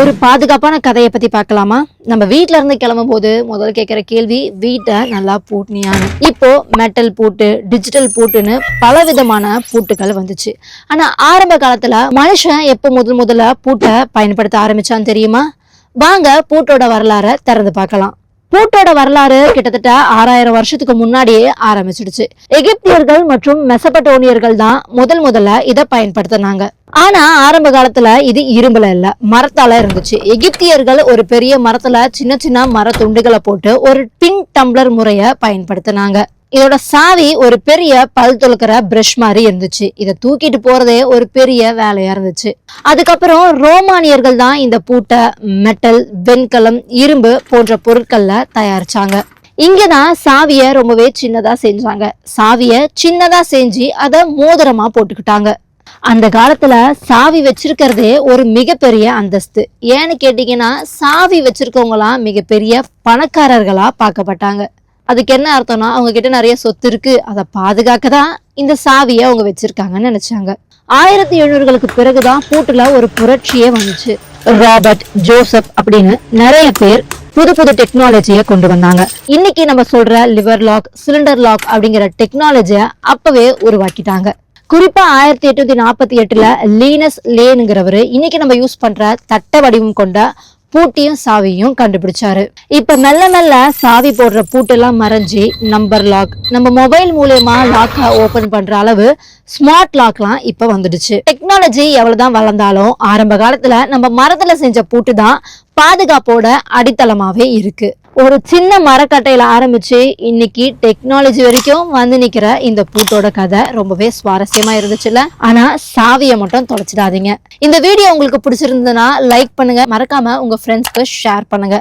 ஒரு பாதுகாப்பான கதையை பத்தி பார்க்கலாமா? நம்ம வீட்ல இருந்து கிளம்பும் போது முதல்ல கேட்கிற கேள்வி, வீட்டை நல்லா பூட்டினியான்னு. இப்போ மெட்டல் பூட்டு, டிஜிட்டல் பூட்டுன்னு பல விதமான பூட்டுகள் வந்துச்சு. ஆனா ஆரம்ப காலத்துல மனுஷன் எப்ப முதல்ல பூட்டை பயன்படுத்த ஆரம்பிச்சான்னு தெரியுமா? வாங்க பூட்டோட வரலாறை திறந்து பார்க்கலாம். பூட்டோட வரலாறு கிட்டத்தட்ட 6000 வருஷத்துக்கு முன்னாடியே ஆரம்பிச்சிடுச்சு. எகிப்தியர்கள் மற்றும் மெசபடோனியர்கள் தான் முதல்ல இதை பயன்படுத்தினாங்க. ஆனா ஆரம்ப காலத்துல இது இரும்புல இல்ல, மரத்தால இருந்துச்சு. எகிப்தியர்கள் ஒரு பெரிய மரத்துல சின்ன சின்ன மர துண்டுகளை போட்டு ஒரு பின் டம்ளர் முறைய பயன்படுத்தினாங்க. இதோட சாவி ஒரு பெரிய பல் துளக்கிற பிரஷ் மாதிரி இருந்துச்சு. இதை தூக்கிட்டு போறதே ஒரு பெரிய வேலையா இருந்துச்சு. அதுக்கப்புறம் ரோமானியர்கள் தான் இந்த பூட்டை மெட்டல், வெண்கலம், இரும்பு போன்ற பொருட்கள்ல தயாரிச்சாங்க. இங்கதான் சாவிய ரொம்பவே சின்னதா செஞ்சாங்க. சாவிய சின்னதா செஞ்சு அதை மோதிரமா போட்டுக்கிட்டாங்க. அந்த காலத்துல சாவி வச்சிருக்கிறதே ஒரு மிகப்பெரிய அந்தஸ்து. ஏன்னு கேட்டீங்கன்னா, சாவி வச்சிருக்கவங்களாம் மிகப்பெரிய பணக்காரர்களா பார்க்கப்பட்டாங்க. அதுக்கு என்ன அர்த்தம்னா, அவங்க கிட்ட நிறைய சொத்து இருக்கு, அதை பாதுகாக்க தான் இந்த சாவியை அவங்க வச்சிருக்காங்கன்னு நினைச்சாங்க. 1700களுக்கு பிறகுதான் பூட்டுல ஒரு புரட்சியே வந்துச்சு. ராபர்ட், ஜோசப் அப்படின்னு நிறைய பேர் புது டெக்னாலஜியை கொண்டு வந்தாங்க. இன்னைக்கு நம்ம சொல்ற லிவர் லாக், சிலிண்டர் லாக் அப்படிங்கிற டெக்னாலஜியை அப்பவே உருவாக்கிட்டாங்க. குறிப்பா 1848ல லீனஸ் லேனுங்கிறவரு இன்னைக்கு நம்ம யூஸ் பண்ற தட்ட வடிவம் கொண்ட பூட்டியும் சாவியும் கண்டுபிடிச்சாரு. இப்ப மெல்ல மெல்ல சாவி போடுற பூட்டு எல்லாம் மறைஞ்சி நம்பர் லாக், நம்ம மொபைல் மூலமா லாக்கை ஓபன் பண்ற அளவு ஸ்மார்ட் லாக்லாம் இப்ப வந்துடுச்சு. டெக்னாலஜி எவ்வளவுதான் வளர்ந்தாலும் ஆரம்ப காலத்துல நம்ம மரத்துல செஞ்ச பூட்டு தான் பாதுகாப்போட அடித்தளமாவே இருக்கு. ஒரு சின்ன மரக்கட்டையில ஆரம்பிச்சு இன்னைக்கு டெக்னாலஜி வரைக்கும் வந்து நிக்கிற இந்த பூட்டோட கதை ரொம்பவே சுவாரஸ்யமா இருந்துச்சுல்ல. ஆனா சாவியை மட்டும் தொலைச்சிடாதீங்க. இந்த வீடியோ உங்களுக்கு பிடிச்சிருந்ததுன்னா லைக் பண்ணுங்க, மறக்காம உங்க ஃப்ரெண்ட்ஸ்க்கு ஷேர் பண்ணுங்க.